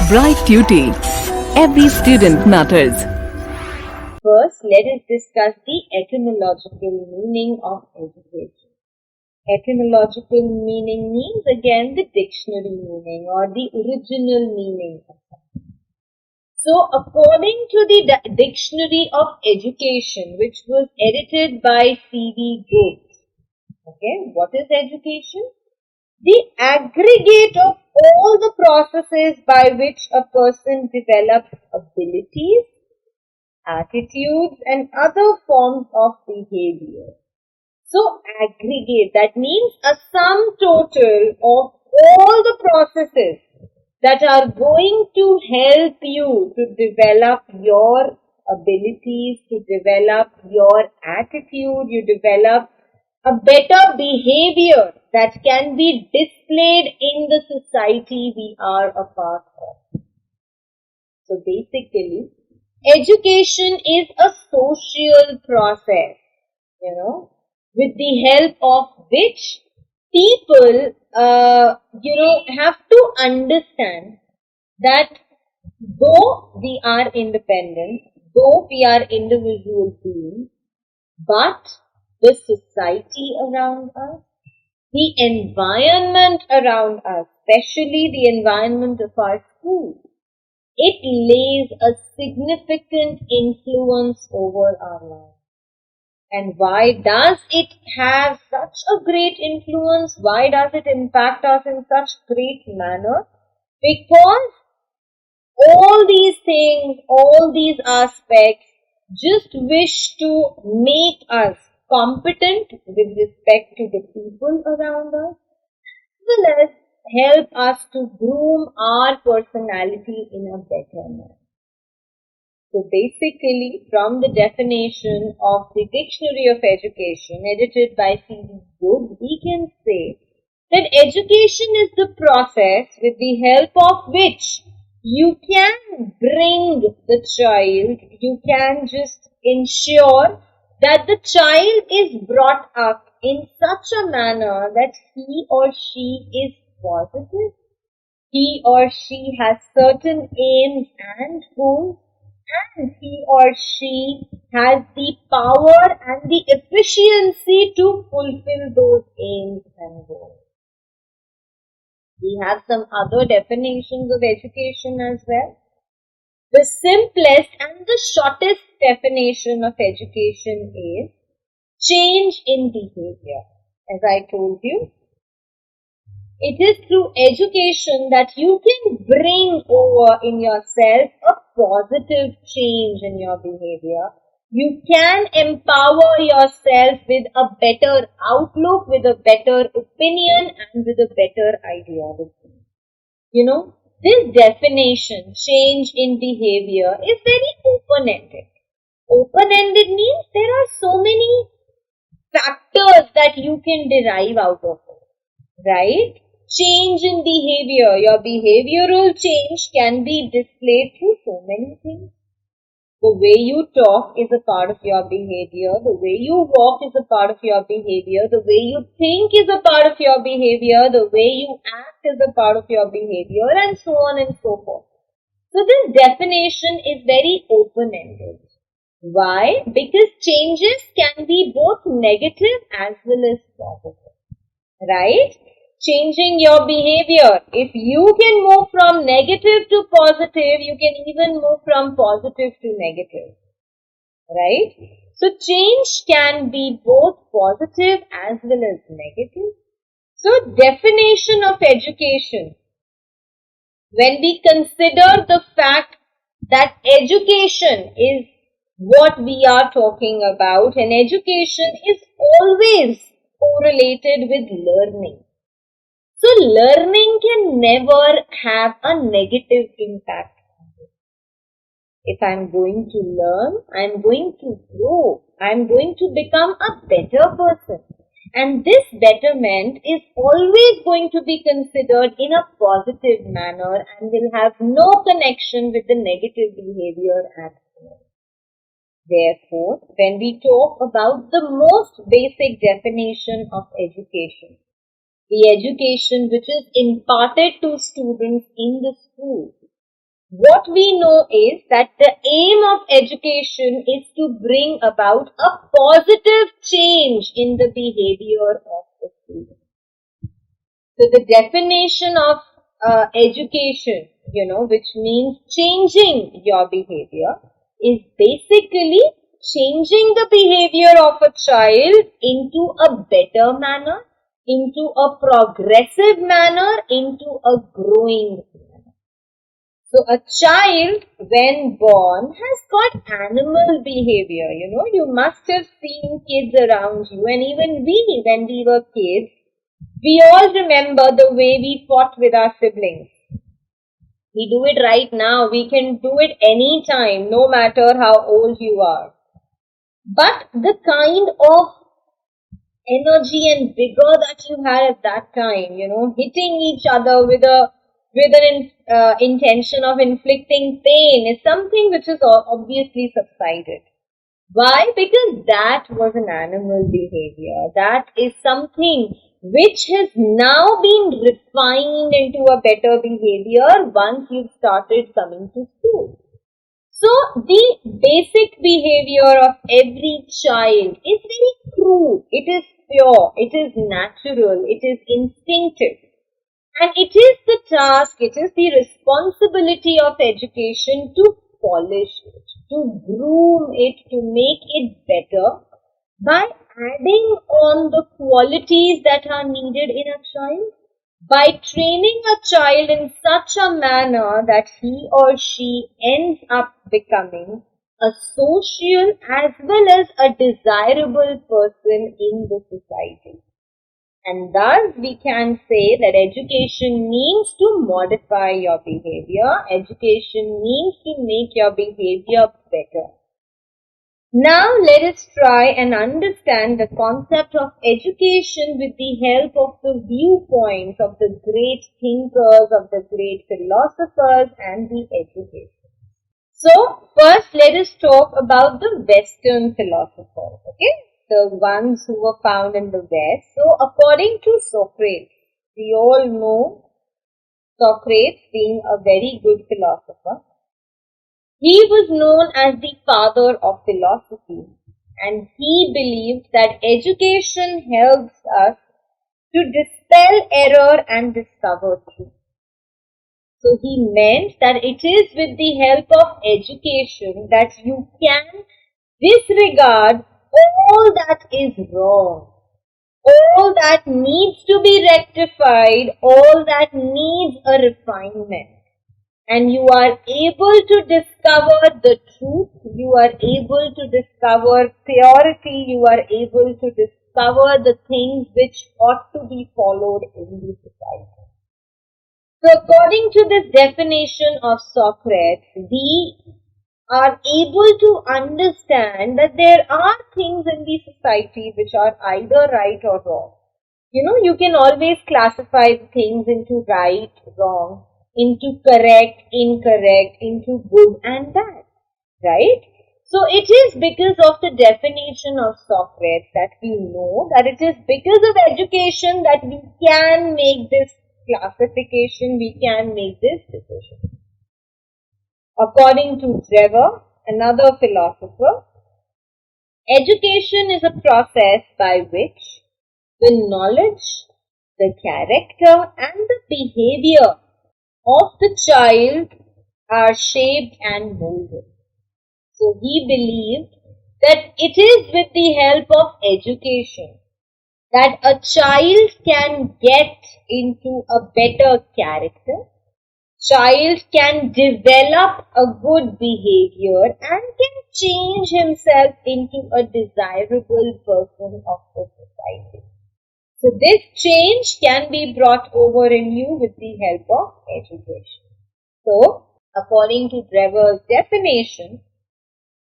Bright Tuty. Every student matters. First, let us discuss the etymological meaning of education. Etymological meaning means again the dictionary meaning or the original meaning of something. So, according to the Dictionary of Education, which was edited by C.V. Good, okay, what is education? The aggregate of all the processes by which a person develops abilities, attitudes and other forms of behavior. So aggregate, that means a sum total of all the processes that are going to help you to develop your abilities, to develop your attitude, you develop a better behavior that can be displayed in the society we are a part of. So basically, education is a social process, with the help of which people, have to understand that though we are independent, though we are individual beings, but the society around us, the environment around us, especially the environment of our school, it lays a significant influence over our lives. And why does it have such a great influence? Why does it impact us in such great manner? Because all these things, all these aspects just wish to make us competent with respect to the people around us, as well as help us to groom our personality in a better manner. So basically, from the definition of the Dictionary of Education edited by C.V. Good, we can say that education is the process with the help of which you can bring the child, you can just ensure that the child is brought up in such a manner that he or she is positive, he or she has certain aims and goals, and he or she has the power and the efficiency to fulfill those aims and goals. We have some other definitions of education as well. The simplest and the shortest definition of education is change in behavior. As I told you, it is through education that you can bring over in yourself a positive change in your behavior. You can empower yourself with a better outlook, with a better opinion and with a better ideology. This definition, change in behavior, is very open-ended. Open-ended means there are so many factors that you can derive out of it, right? Change in behavior, your behavioral change can be displayed through so many things. The way you talk is a part of your behavior, the way you walk is a part of your behavior, the way you think is a part of your behavior, the way you act is a part of your behavior, and so on and so forth. So this definition is very open-ended. Why? Because changes can be both negative as well as positive, right? Changing your behavior. If you can move from negative to positive, you can even move from positive to negative, right? So change can be both positive as well as negative. So definition of education. When we consider the fact that education is what we are talking about, and education is always correlated with learning. So learning can never have a negative impact on it. If I'm going to learn, I'm going to grow, I'm going to become a better person. And this betterment is always going to be considered in a positive manner and will have no connection with the negative behavior at all. Therefore, when we talk about the most basic definition of education, the education which is imparted to students in the school, What we know is that the aim of education is to bring about a positive change in the behavior of the student. So the definition of education, which means changing your behavior, is basically changing the behavior of a child into a better manner, into a progressive manner, into a growing manner. So a child when born has got animal behavior. You must have seen kids around you, and even we, when we were kids, we all remember the way we fought with our siblings. We do it right now. We can do it anytime, no matter how old you are. But the kind of energy and vigor that you had at that time, hitting each other with an intention of inflicting pain is something which is obviously subsided. Why? Because that was an animal behavior. That is something which has now been refined into a better behavior once you've started coming to school. So the basic behavior of every child is very crude. It is pure. It is natural. It is instinctive. And it is the task, it is the responsibility of education to polish it, to groom it, to make it better by adding on the qualities that are needed in a child, by training a child in such a manner that he or she ends up becoming a social as well as a desirable person in the society. And thus we can say that education means to modify your behavior. Education means to make your behavior better. Now let us try and understand the concept of education with the help of the viewpoints of the great thinkers, of the great philosophers and the educators. So first let us talk about the Western philosophers, okay? The ones who were found in the West. So according to Socrates, we all know Socrates being a very good philosopher. He was known as the father of philosophy, and he believed that education helps us to dispel error and discover truth. So he meant that it is with the help of education that you can disregard all that is wrong, all that needs to be rectified, all that needs a refinement. And you are able to discover the truth, you are able to discover purity, you are able to discover the things which ought to be followed in the society. So according to this definition of Socrates, we are able to understand that there are things in the society which are either right or wrong. You can always classify things into right, wrong, into correct, incorrect, into good and bad, right? So it is because of the definition of Socrates that we know that it is because of education that we can make this classification, we can make this decision. According to Trevor, another philosopher, education is a process by which the knowledge, the character and the behavior of the child are shaped and molded. So he believed that it is with the help of education that a child can get into a better character, child can develop a good behavior and can change himself into a desirable person of the society. So this change can be brought over in you with the help of education. So, according to Trevor's definition,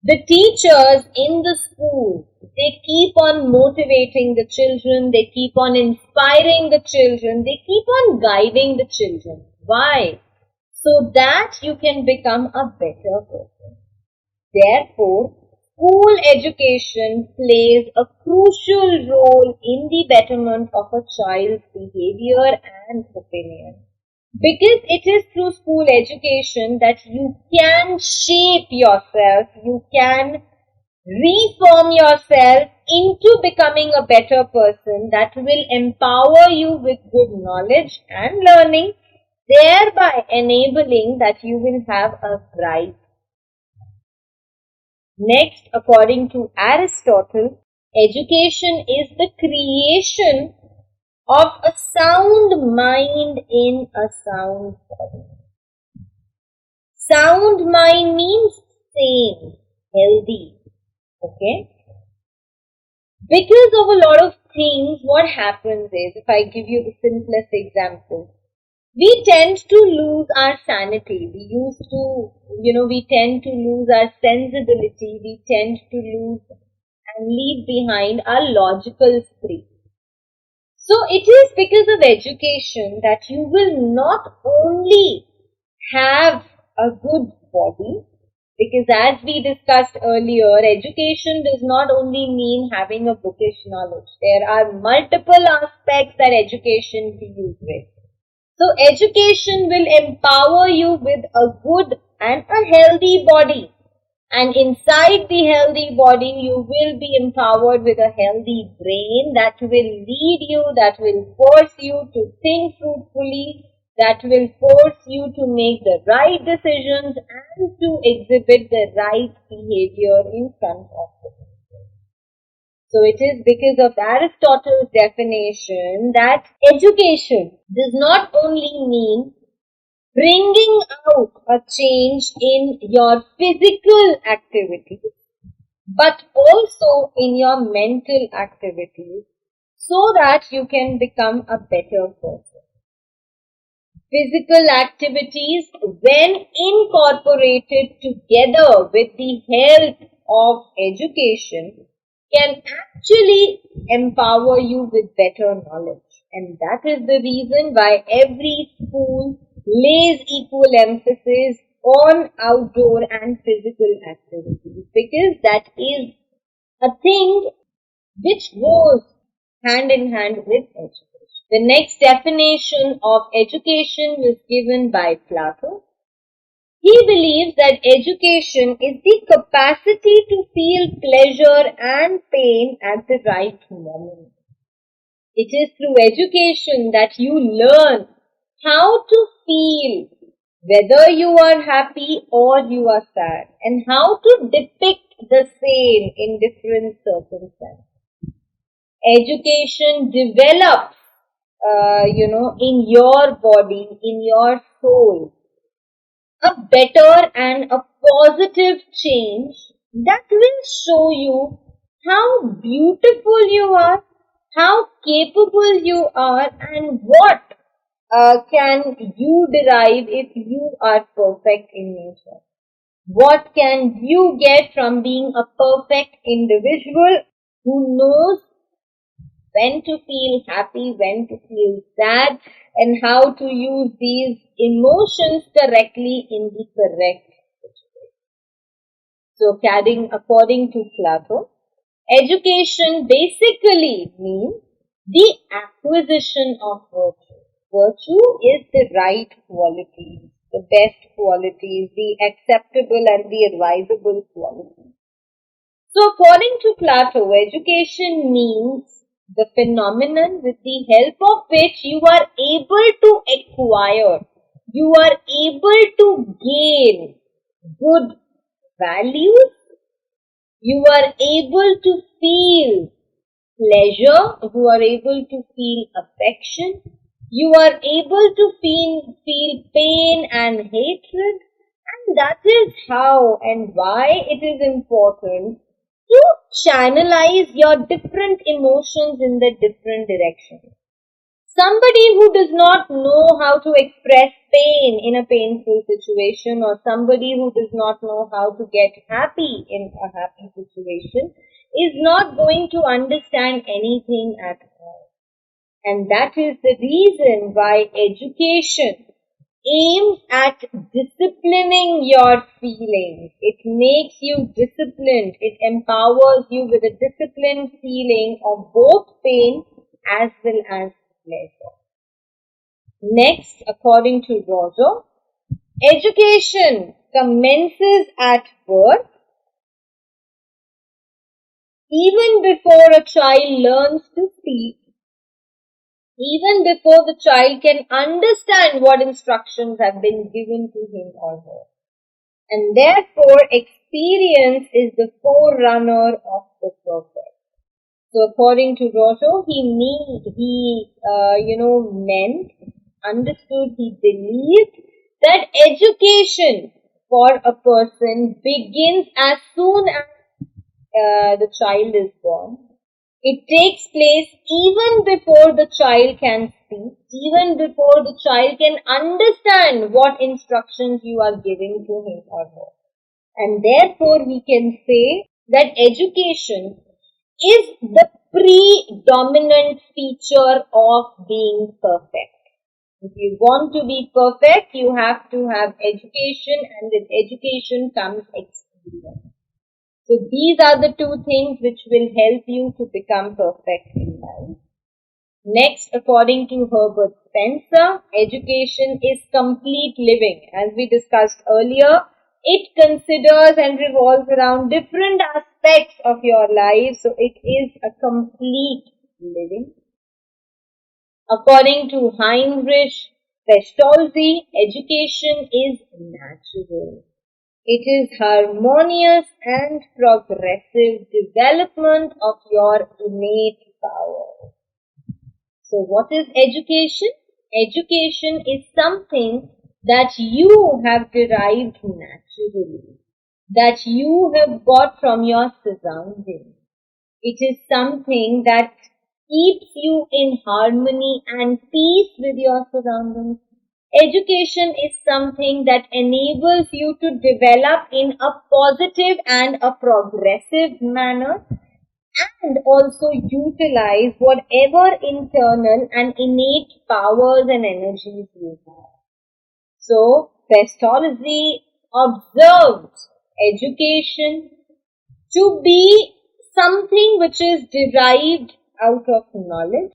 the teachers in the school, they keep on motivating the children, they keep on inspiring the children, they keep on guiding the children. Why? So that you can become a better person. Therefore, school education plays a crucial role in the betterment of a child's behavior and opinion. Because it is through school education that you can shape yourself, you can reform yourself into becoming a better person that will empower you with good knowledge and learning, thereby enabling that you will have a bright. Next, according to Aristotle, education is the creation of a sound mind in a sound body. Sound mind means sane, healthy. Okay? Because of a lot of things, what happens is, if I give you the simplest example, we tend to lose our sanity. We tend to lose our sensibility. We tend to lose and leave behind our logical streak. So it is because of education that you will not only have a good body, because as we discussed earlier, education does not only mean having a bookish knowledge. There are multiple aspects that education deals with. So education will empower you with a good and a healthy body. And inside the healthy body, you will be empowered with a healthy brain that will lead you, that will force you to think fruitfully, that will force you to make the right decisions and to exhibit the right behavior in front of the people. So it is because of Aristotle's definition that education does not only mean bringing out a change in your physical activities, but also in your mental activities, so that you can become a better person. Physical activities, when incorporated together with the help of education, can actually empower you with better knowledge. And that is the reason why every school lays equal emphasis on outdoor and physical activities, because that is a thing which goes hand in hand with education. The next definition of education was given by Plato. He believes that education is the capacity to feel pleasure and pain at the right moment. It is through education that you learn how to feel whether you are happy or you are sad, and how to depict the same in different circumstances. Education develops, in your body, in your soul, a better and a positive change that will show you how beautiful you are, how capable you are, and what can you derive if you are perfect in nature. What can you get from being a perfect individual who knows when to feel happy, when to feel sad, and how to use these emotions correctly in the correct situation. So, according to Plato, education basically means the acquisition of virtue. Virtue is the right qualities, the best qualities, the acceptable and the advisable qualities. So, according to Plato, education means the phenomenon with the help of which you are able to acquire, you are able to gain good values, you are able to feel pleasure, you are able to feel affection, you are able to feel pain and hatred, and that is how and why it is important to channelize your different emotions in the different directions. Somebody who does not know how to express pain in a painful situation, or somebody who does not know how to get happy in a happy situation, is not going to understand anything at all. And that is the reason why education aims at disciplining your feelings. It makes you disciplined. It empowers you with a disciplined feeling of both pain as well as pleasure. Next, according to Roger, education commences at birth. Even before a child learns to speak, even before the child can understand what instructions have been given to him or her. And therefore, experience is the forerunner of the perfect. So, according to Roto, meant, understood, he believed that education for a person begins as soon as the child is born. It takes place even before the child can speak, even before the child can understand what instructions you are giving to him or her. And therefore we can say that education is the predominant feature of being perfect. If you want to be perfect, you have to have education, and with education comes experience. So these are the two things which will help you to become perfect in life. Next, according to Herbert Spencer, education is complete living. As we discussed earlier, it considers and revolves around different aspects of your life. So it is a complete living. According to Heinrich Festolzi, education is natural. It is harmonious and progressive development of your innate power. So what is education? Education is something that you have derived naturally, that you have got from your surroundings. It is something that keeps you in harmony and peace with your surroundings. Education is something that enables you to develop in a positive and a progressive manner, and also utilize whatever internal and innate powers and energies you have. So, Pestology observed education to be something which is derived out of knowledge,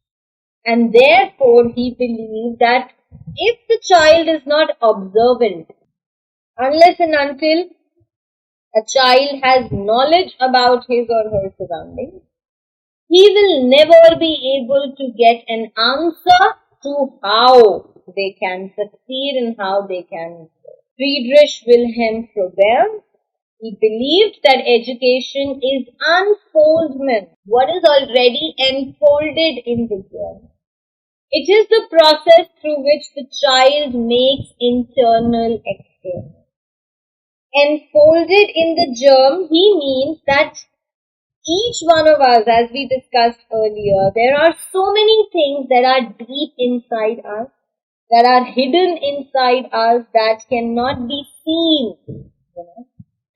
and therefore he believed that if the child is not observant, unless and until a child has knowledge about his or her surroundings, he will never be able to get an answer to how they can succeed and how they can grow. Friedrich Wilhelm Froebel, he believed that education is unfoldment, what is already enfolded in the germ. It is the process through which the child makes internal external. Enfolded in the germ, he means that each one of us, as we discussed earlier, there are so many things that are deep inside us, that are hidden inside us, that cannot be seen.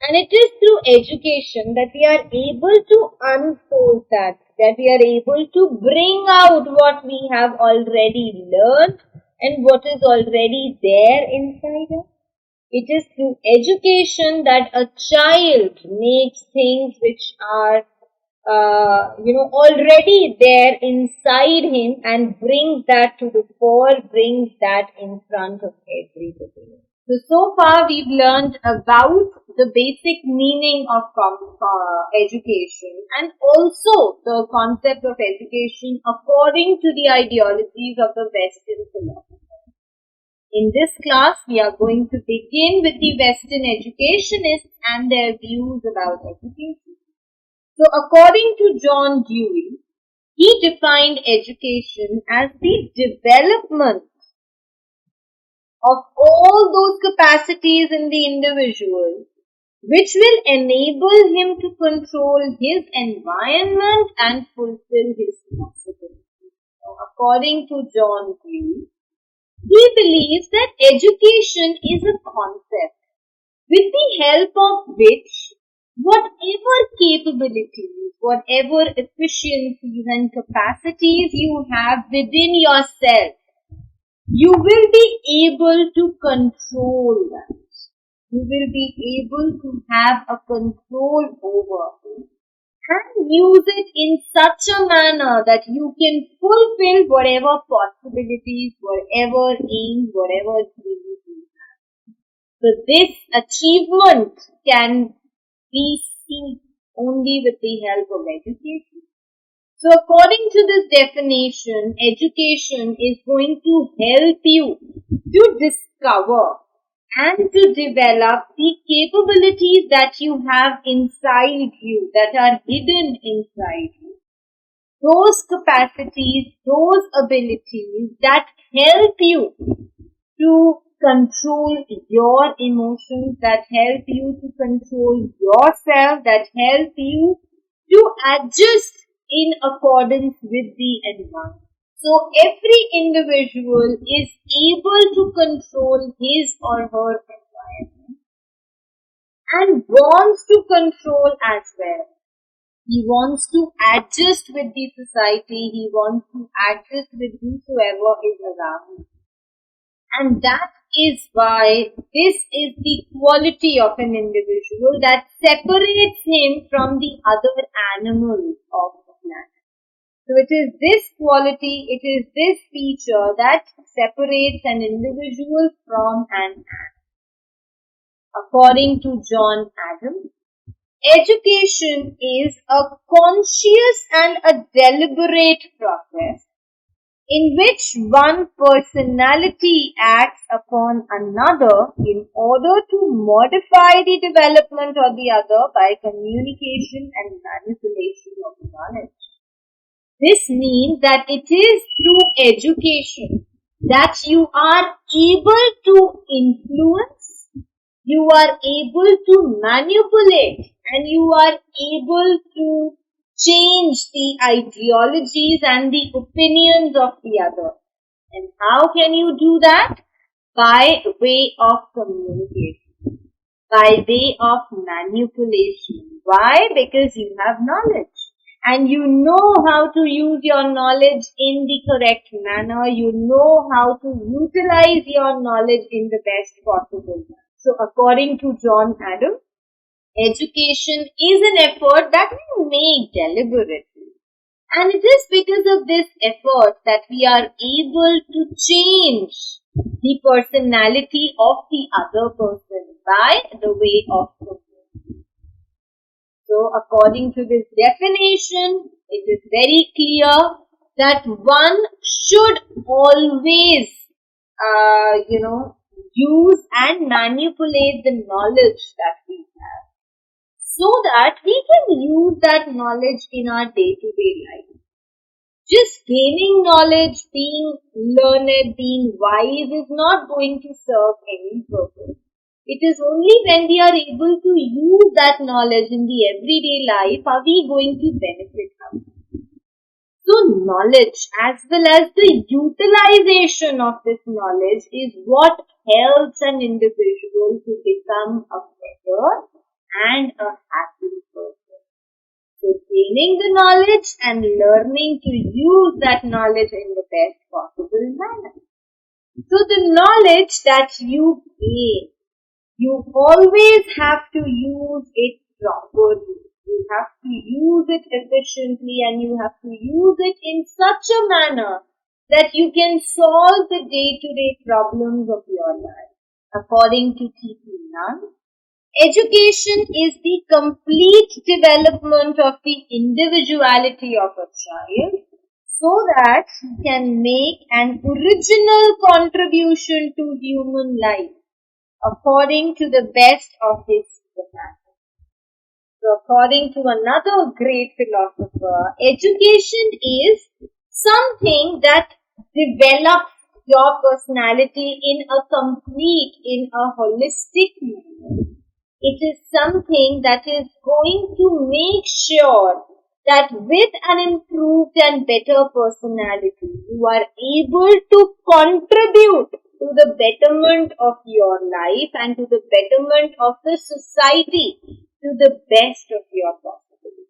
And it is through education that we are able to unfold that we are able to bring out what we have already learned and what is already there inside us. It is through education that a child makes things which are already there inside him and brings that to the fore, brings that in front of everybody. So far we've learned about the basic meaning of education and also the concept of education according to the ideologies of the Western philosophy. In this class, we are going to begin with the Western educationists and their views about education. So, according to John Dewey, he defined education as the development of all those capacities in the individual which will enable him to control his environment and fulfill his possibilities. So, according to John Dewey, he believes that education is a concept with the help of which whatever capabilities, whatever efficiencies and capacities you have within yourself, you will be able to control that. You will be able to have a control over it. and use it in such a manner that you can fulfill whatever possibilities, whatever aims, whatever dreams you have. So this achievement can be seen only with the help of education. So according to this definition, education is going to help you to discover and to develop the capabilities that you have inside you, that are hidden inside you. Those capacities, those abilities that help you to control your emotions, that help you to control yourself, that help you to adjust in accordance with the environment. So every individual is able to control his or her environment and wants to control as well. He wants to adjust with the society, he wants to adjust with whosoever is around. And that is why this is the quality of an individual that separates him from the other animals of the planet. So it is this quality, it is this feature that separates an individual from an ant. According to John Adams, education is a conscious and a deliberate process in which one personality acts upon another in order to modify the development of the other by communication and manipulation of knowledge. This means that it is through education that you are able to influence, you are able to manipulate, and you are able to change the ideologies and the opinions of the other. And how can you do that? By way of communication, by way of manipulation. Why? Because you have knowledge. And you know how to use your knowledge in the correct manner. You know how to utilize your knowledge in the best possible way. So according to John Adams, education is an effort that we make deliberately. And it is because of this effort that we are able to change the personality of the other person by the way of communication. So according to this definition, it is very clear that one should always, use and manipulate the knowledge that we have, so that we can use that knowledge in our day-to-day life. Just gaining knowledge, being learned, being wise is not going to serve any purpose. It is only when we are able to use that knowledge in the everyday life are we going to benefit from it. So knowledge as well as the utilization of this knowledge is what helps an individual to become a better and a happy person. So gaining the knowledge and learning to use that knowledge in the best possible manner. So the knowledge that you gain, you always have to use it properly. You have to use it efficiently and you have to use it in such a manner that you can solve the day-to-day problems of your life. According to T.P. Nunn, education is the complete development of the individuality of a child so that he can make an original contribution to human life according to the best of his capacity. So according to another great philosopher, education is something that develops your personality in a complete, in a holistic manner. It is something that is going to make sure that with an improved and better personality, you are able to contribute to the betterment of your life and to the betterment of the society to the best of your possibility.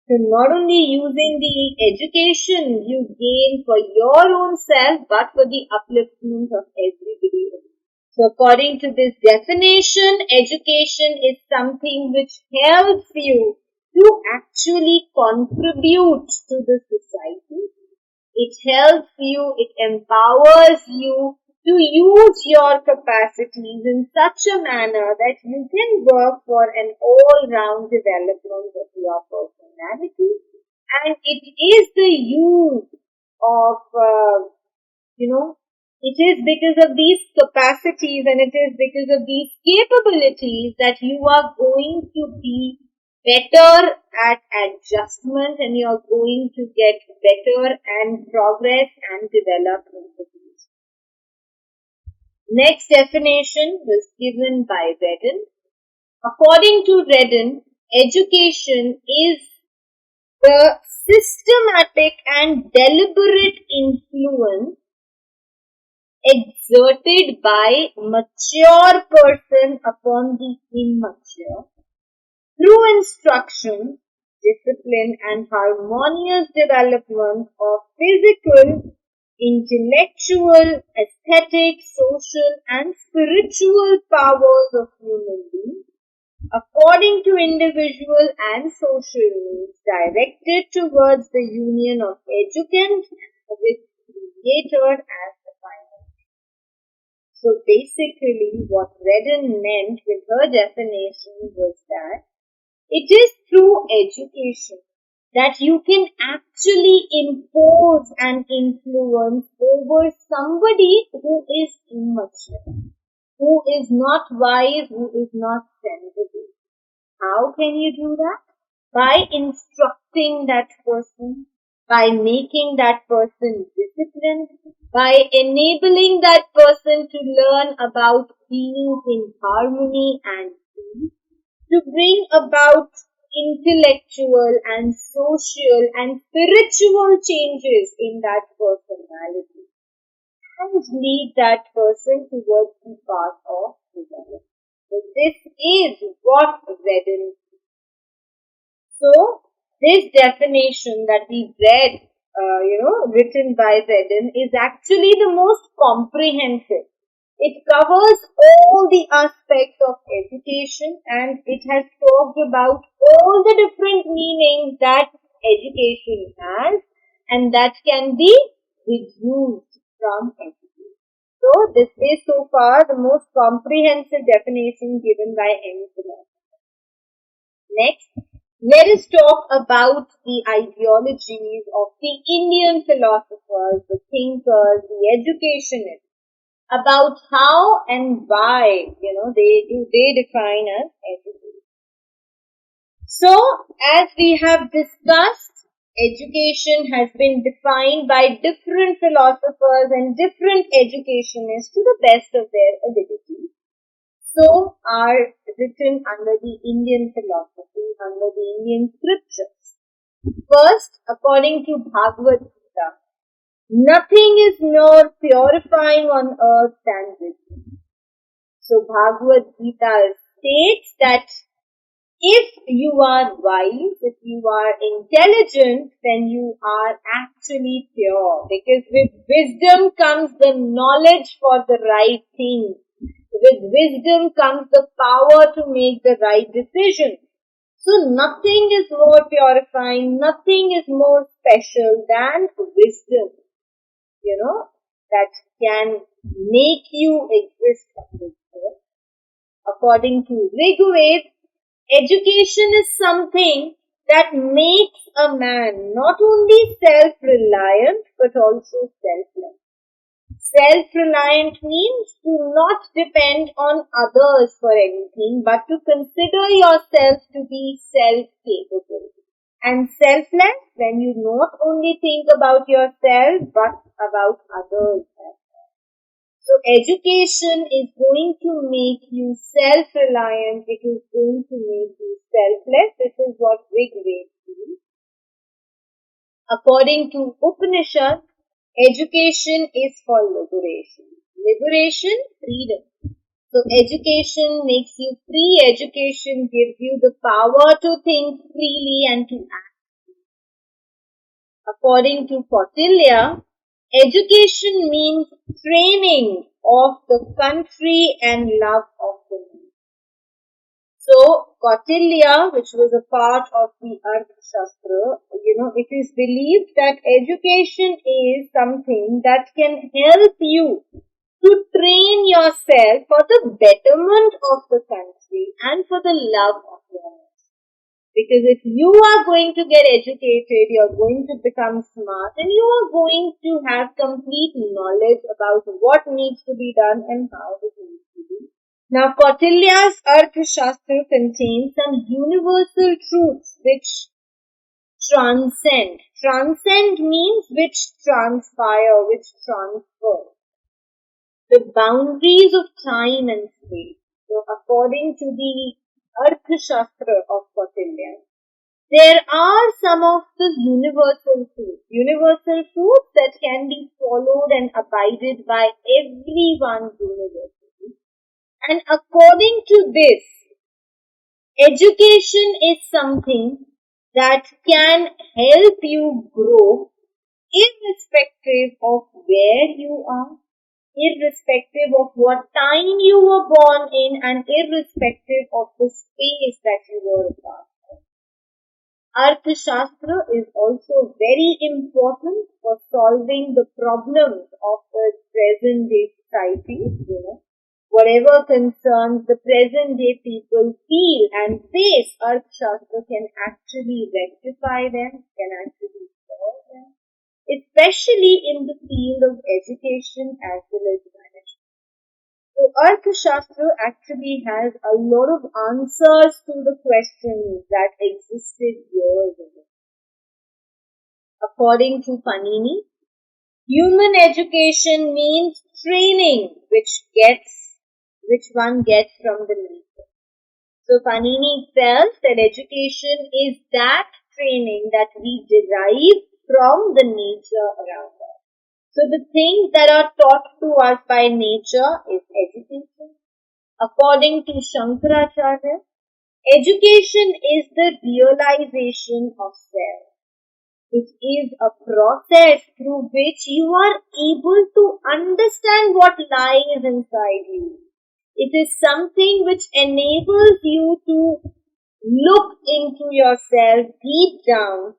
So not only using the education you gain for your own self, but for the upliftment of everybody else. So according to this definition, education is something which helps you to actually contribute to the society. It helps you, it empowers you to use your capacities in such a manner that you can work for an all-round development of your personality. And it is the use of, it is because of these capacities and it is because of these capabilities that you are going to be better at adjustment and you're going to get better and progress and develop in the future. Next definition was given by Redden. According to Redden, education is the systematic and deliberate influence exerted by mature person upon the immature through instruction, discipline and harmonious development of physical, intellectual, aesthetic, social and spiritual powers of human beings according to individual and social needs directed towards the union of educand with creator as the final. So basically what Redden meant with her definition was that it is through education that you can actually impose an influence over somebody who is immature, who is not wise, who is not sensible. How can you do that? By instructing that person, by making that person disciplined, by enabling that person to learn about being in harmony and peace, to bring about intellectual and social and spiritual changes in that personality and lead that person towards the path of development. So this is what Redden. So this definition that we read, written by Redden is actually the most comprehensive. It covers all the aspects of education and it has talked about all the different meanings that education has and that can be deduced from education. So this is so far the most comprehensive definition given by any philosopher. Next, let us talk about the ideologies of the Indian philosophers, the thinkers, the educationists, about how and why, they define as education. So, as we have discussed, education has been defined by different philosophers and different educationists to the best of their ability. So are written under the Indian philosophy, under the Indian scriptures. First, according to Bhagavad Gita, nothing is more purifying on earth than wisdom. So Bhagavad Gita states that if you are wise, if you are intelligent, then you are actually pure. Because with wisdom comes the knowledge for the right thing. With wisdom comes the power to make the right decision. So nothing is more purifying, nothing is more special than wisdom. That can make you exist on this earth. According to Rigveda, education is something that makes a man not only self-reliant but also selfless. Self-reliant means to not depend on others for anything but to consider yourself to be self-capable. And selfless when you not only think about yourself but about others as well. So education is going to make you self-reliant. It is going to make you selfless. This is what Rigveda says. According to Upanishad, education is for liberation. Liberation, freedom. So education makes you free. Education gives you the power to think freely and to act. According to Kautilya, education means training of the country and love of the nation. So, Kautilya, which was a part of the Arthashastra, it is believed that education is something that can help you to train yourself for the betterment of the country and for the love of your nation. Because if you are going to get educated, you are going to become smart and you are going to have complete knowledge about what needs to be done and how it needs to be. Now, Kautilya's Arthashastra contains some universal truths which transcend. Transcend means which transpire, which transfer the boundaries of time and space. So, according to the Arthashastra of Kautilya, there are some of the universal truths that can be followed and abided by everyone universally. And according to this, education is something that can help you grow irrespective of where you are, irrespective of what time you were born in, and irrespective of the space that you were a part of. Arthashastra is also very important for solving the problems of the present day society. Whatever concerns the present day people feel and face, Arthashastra can actually rectify them, can actually solve them, especially in the field of education as well as management. So Arthashastra actually has a lot of answers to the questions that existed years ago. According to Panini, human education means training which one gets from the nature. So Panini felt that education is that training that we derive from the nature around us. So the things that are taught to us by nature is education. According to Shankaracharya, education is the realization of self. It is a process through which you are able to understand what lies inside you. It is something which enables you to look into yourself deep down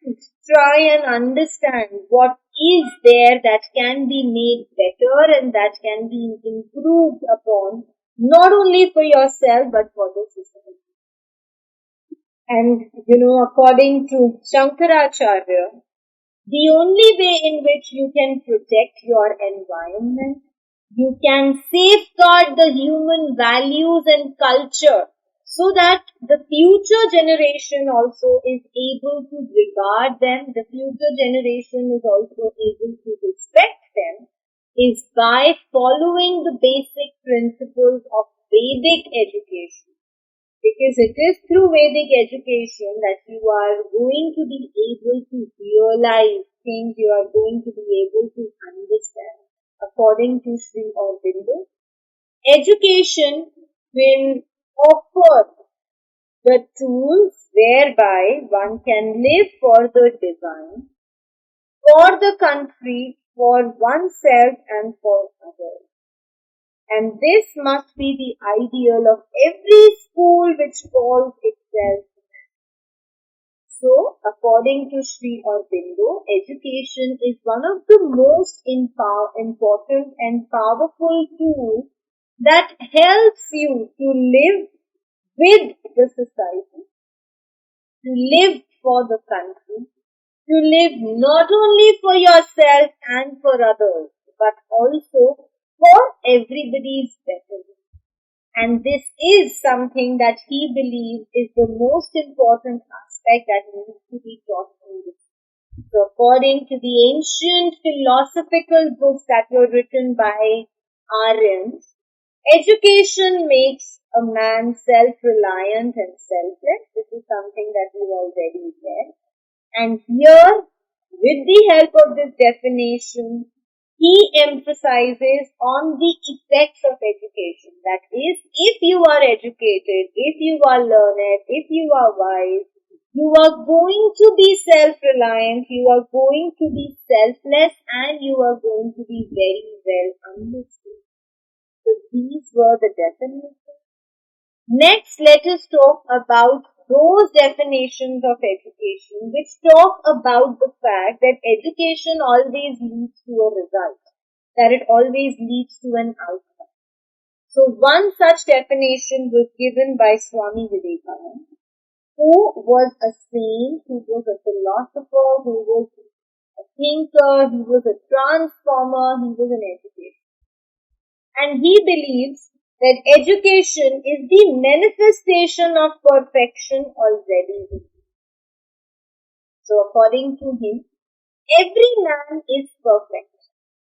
and try and understand what is there that can be made better and that can be improved upon, not only for yourself but for the society. And, according to Shankaracharya, the only way in which you can protect your environment, you can safeguard the human values and culture so that the future generation also is able to regard them, the future generation is also able to respect them, is by following the basic principles of Vedic education. Because it is through Vedic education that you are going to be able to realize things, you are going to be able to understand. According to Sri Aurobindo, education will offer the tools whereby one can live for the divine, for the country, for oneself and for others. And this must be the ideal of every school which calls itself. So, according to Sri Aurobindo, education is one of the most important and powerful tools that helps you to live with the society, to live for the country, to live not only for yourself and for others, but also for everybody's betterment. And this is something that he believes is the most important aspect that needs to be taught in this. So according to the ancient philosophical books that were written by Aryans, education makes a man self-reliant and selfless. This is something that we already read. And here, with the help of this definition, he emphasizes on the effects of education. That is, if you are educated, if you are learned, if you are wise, you are going to be self-reliant, you are going to be selfless, and you are going to be very well understood. So these were the definitions. Next, let us talk about those definitions of education which talk about the fact that education always leads to a result, that it always leads to an outcome. So one such definition was given by Swami Vivekananda, who was a saint, who was a philosopher, who was a thinker, he was a transformer, he was an educator. And he believes that education is the manifestation of perfection already within. So according to him, every man is perfect,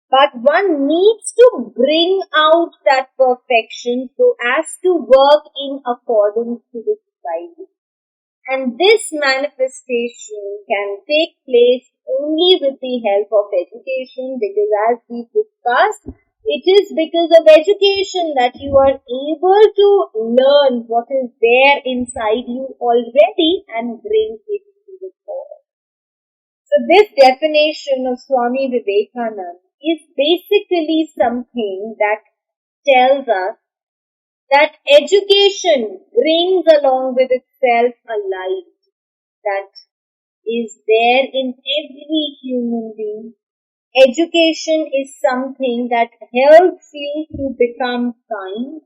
but one needs to bring out that perfection so as to work in accordance to the society. And this manifestation can take place only with the help of education, because as we discussed, it is because of education that you are able to learn what is there inside you already and bring it to the fore. So this definition of Swami Vivekananda is basically something that tells us that education brings along with itself a light that is there in every human being. Education is something that helps you to become kind.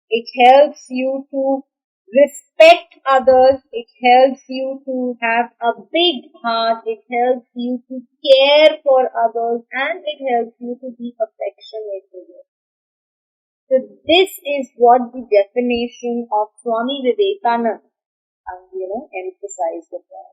It helps you to respect others. It helps you to have a big heart. It helps you to care for others, and it helps you to be affectionate with others. So this is what the definition of Swami Vivekananda emphasized upon.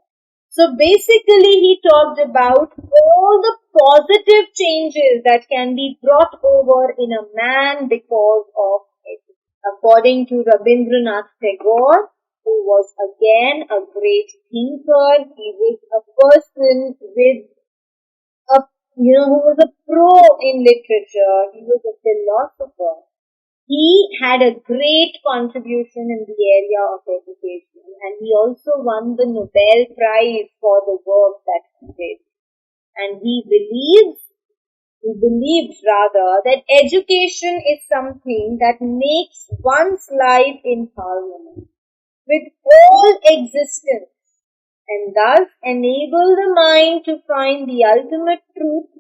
So basically he talked about all the positive changes that can be brought over in a man because of it. According to Rabindranath Tagore, who was again a great thinker, he was a person with who was a pro in literature, he was a philosopher. He had a great contribution in the area of education, and he also won the Nobel Prize for the work that he did. And he believes rather that education is something that makes one's life in harmony with all existence and thus enable the mind to find the ultimate truth,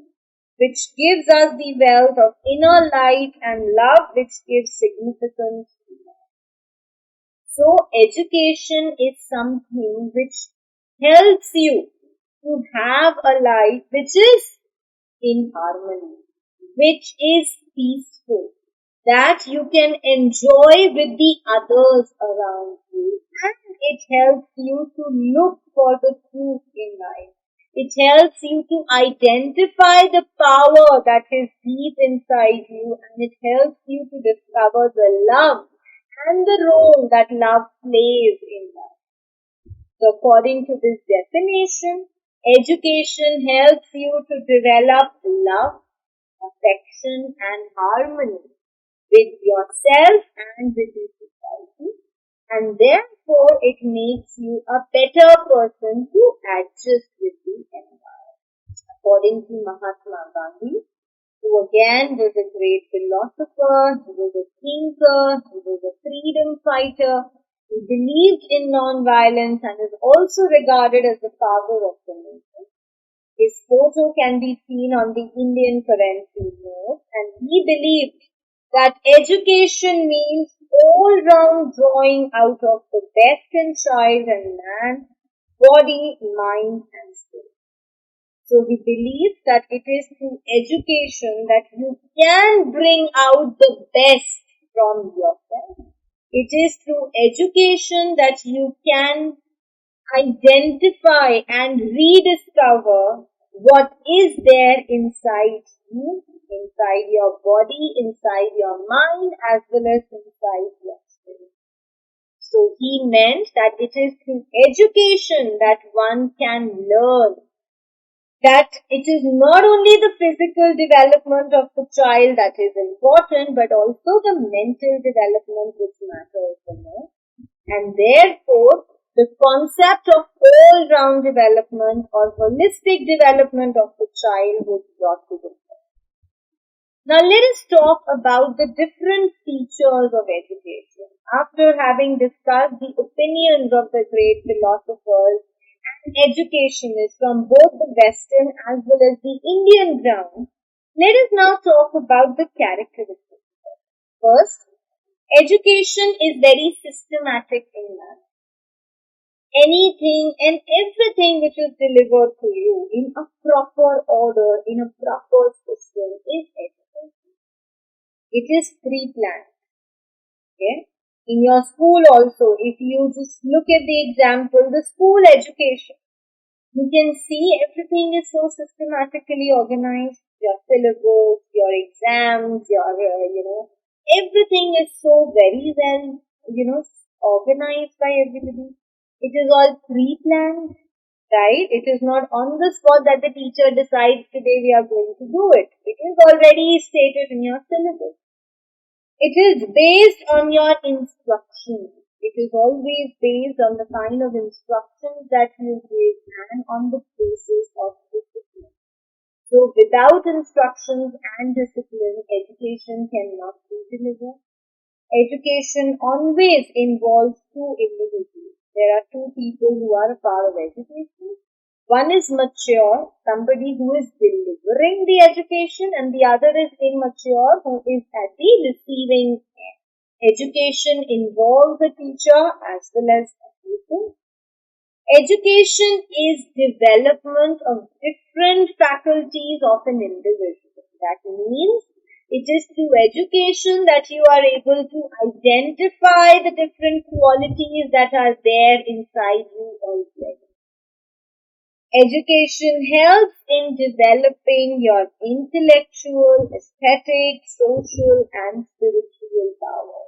which gives us the wealth of inner light and love, which gives significance to life. So education is something which helps you to have a life which is in harmony, which is peaceful, that you can enjoy with the others around you, and it helps you to look for the truth in life. It helps you to identify the power that is deep inside you, and it helps you to discover the love and the role that love plays in life. So according to this definition, education helps you to develop love, affection and harmony with yourself and with the society, and therefore it makes you a better person to adjust with the environment. According to Mahatma Gandhi, who again was a great philosopher, he was a thinker, he was a freedom fighter, he believed in non-violence and is also regarded as the father of the nation. His photo can be seen on the Indian currency note, and he believed that education means all-round drawing out of the best in child and man, body, mind and spirit. So he believes that it is through education that you can bring out the best from yourself. It is through education that you can identify and rediscover what is there inside you, inside your body, inside your mind, as well as inside your spirit. So he meant that it is through education that one can learn that it is not only the physical development of the child that is important, but also the mental development which matters the most. And therefore, the concept of all-round development or holistic development of the child was brought to the fore. Now let us talk about the different features of education. after having discussed the opinions of the great philosophers and educationists from both the Western as well as the Indian ground, let us now talk about the characteristics. First, education is very systematic in manner. Anything and everything which is delivered to you in a proper order, in a proper system is education. It is pre-planned. Okay? In your school also, if you just look at the example, the school education, you can see everything is so systematically organized. Your syllabus, your exams, everything is so very well, organized by everybody. It is all pre-planned, right? It is not on the spot that the teacher decides today we are going to do it. It is already stated in your syllabus. It is based on your instructions. It is always based on the kind of instructions that you give and on the basis of discipline. So without instructions and discipline, education cannot be delivered. Education always involves two individuals. There are two people who are a part of education. One is mature, somebody who is delivering the education, and the other is immature, who is at the receiving end. Education involves a teacher as well as a pupil. Education is development of different faculties of an individual. That means it is through education that you are able to identify the different qualities that are there inside you already. Education helps in developing your intellectual, aesthetic, social and spiritual power.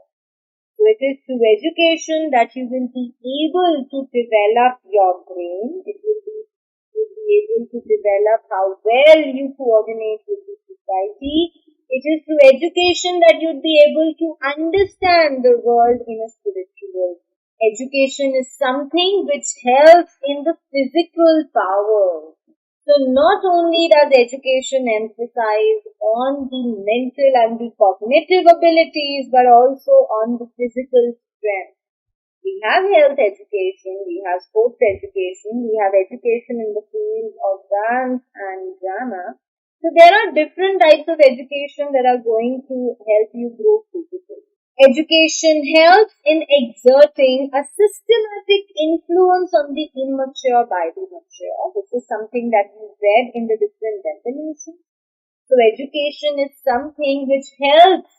So it is through education that you will be able to develop your brain. You'll be able to develop how well you coordinate with the society. It is through education that you'll be able to understand the world in a spiritual. Education is something which helps in the physical power. So not only does education emphasize on the mental and the cognitive abilities, but also on the physical strength. We have health education, we have sports education, we have education in the field of dance and drama. So there are different types of education that are going to help you grow physically. Education helps in exerting a systematic influence on the immature by the mature. This is something that we read in the different definitions. So education is something which helps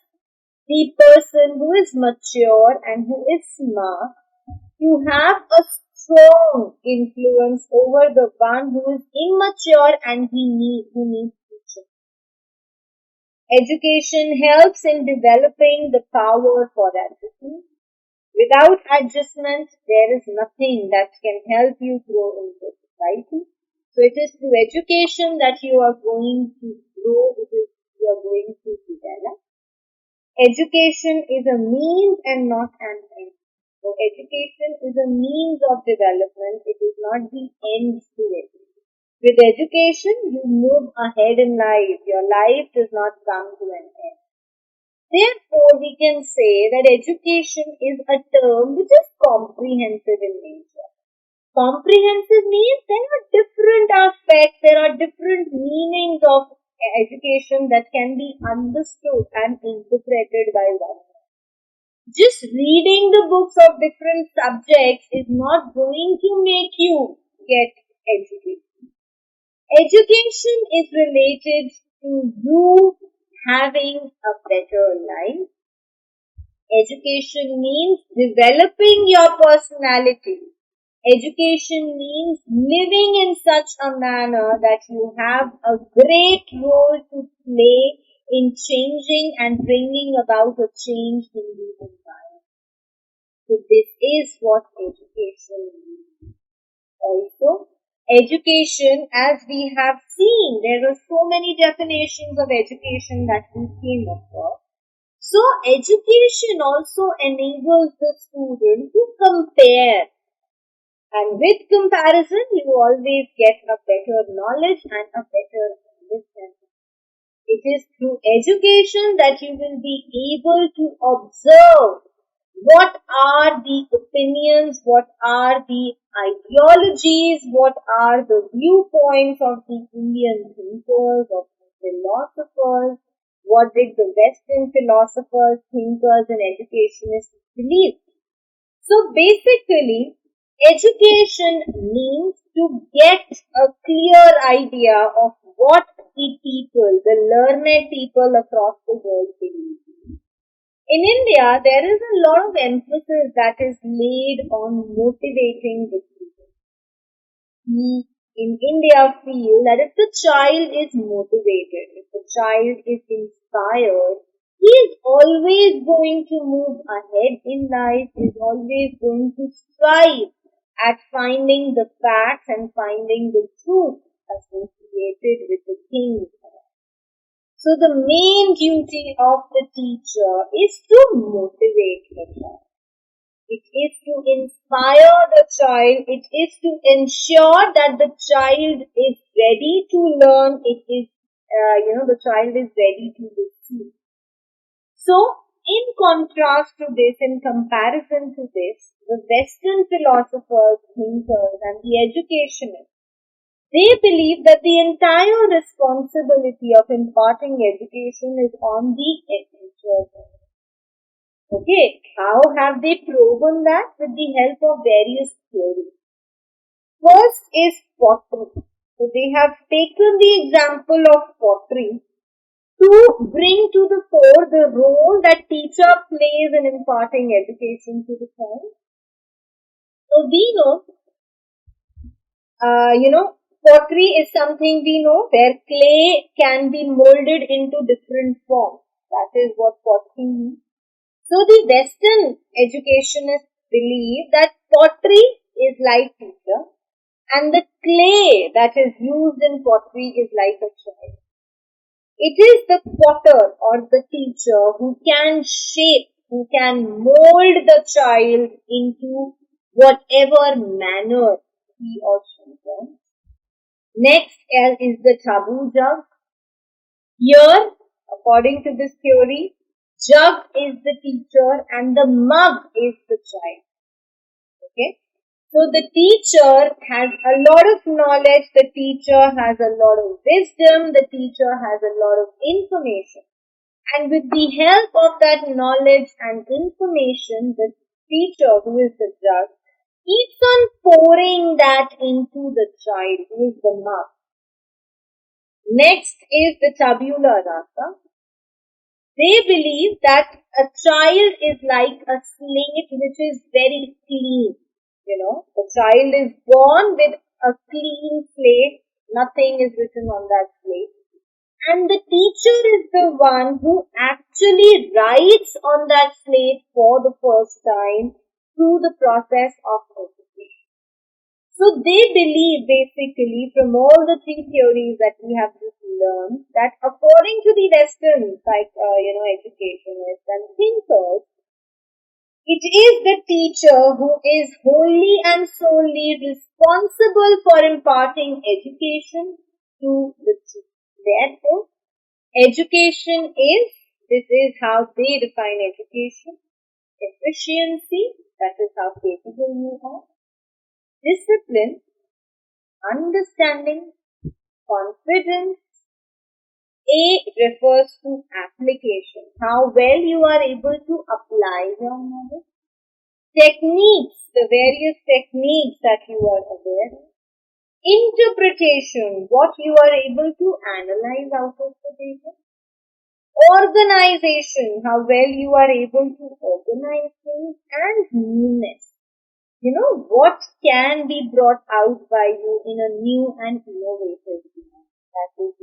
the person who is mature and who is smart to have a strong influence over the one who is immature and who needs teaching. Education helps in developing the power for adjustment. Without adjustment, there is nothing that can help you grow in the society. So it is through education that you are going to grow, you are going to develop. Education is a means and not an end. So education is a means of development. It is not the end to it. With education, you move ahead in life. Your life does not come to an end. Therefore, we can say that education is a term which is comprehensive in nature. Comprehensive means there are different aspects, there are different meanings of education that can be understood and interpreted by one. Just reading the books of different subjects is not going to make you get educated. Education is related to you having a better life. Education means developing your personality. Education means living in such a manner that you have a great role to play in changing and bringing about a change in the environment. So this is what education means. Also, education, as we have seen, there are so many definitions of education that we came across. So, education also enables the student to compare. And with comparison, you always get a better knowledge and a better understanding. It is through education that you will be able to observe what are the opinions, what are the ideologies, what are the viewpoints of the Indian thinkers, of the philosophers, what did the Western philosophers, thinkers and educationists believe. So basically, education means to get a clear idea of what the people, the learned people across the world believe. In India, there is a lot of emphasis that is laid on motivating the people. We in India feel that if the child is motivated, if the child is inspired, he is always going to move ahead in life, is always going to strive at finding the facts and finding the truth associated with the things. So the main duty of the teacher is to motivate the child. It is to inspire the child. It is to ensure that the child is ready to learn. It is, the child is ready to receive. So, in contrast to this, in comparison to this, the Western philosophers, thinkers, and the educationists, they believe that the entire responsibility of imparting education is on the teacher. Okay, how have they proven that? With the help of various theories. First is pottery. So they have taken the example of pottery to bring to the fore the role that teacher plays in imparting education to the child. So we know, pottery is something we know where clay can be molded into different forms. That is what pottery means. So the Western educationists believe that pottery is like teacher and the clay that is used in pottery is like a child. It is the potter or the teacher who can shape, who can mold the child into whatever manner he or she wants. Next is the taboo jug. Here, according to this theory, jug is the teacher and the mug is the child. Okay. So the teacher has a lot of knowledge, the teacher has a lot of wisdom, the teacher has a lot of information. And with the help of that knowledge and information, the teacher, who is the jug, keeps on pouring that into the child, who is the mug. Next is the tabula rasa. They believe that a child is like a slate which is very clean. The child is born with a clean slate. Nothing is written on that slate. And the teacher is the one who actually writes on that slate for the first time through the process of education. So they believe basically from all the three theories that we have just learned that according to the Western educationists and thinkers, it is the teacher who is wholly and solely responsible for imparting education to the children. Therefore, this is how they define education. Efficiency, that is how capable you are. Discipline, understanding, confidence. A refers to application, how well you are able to apply your knowledge. Techniques, the various techniques that you are aware of. Interpretation, what you are able to analyze out of the data. Organization, how well you are able to organize things. And newness, what can be brought out by you in a new and innovative way. That is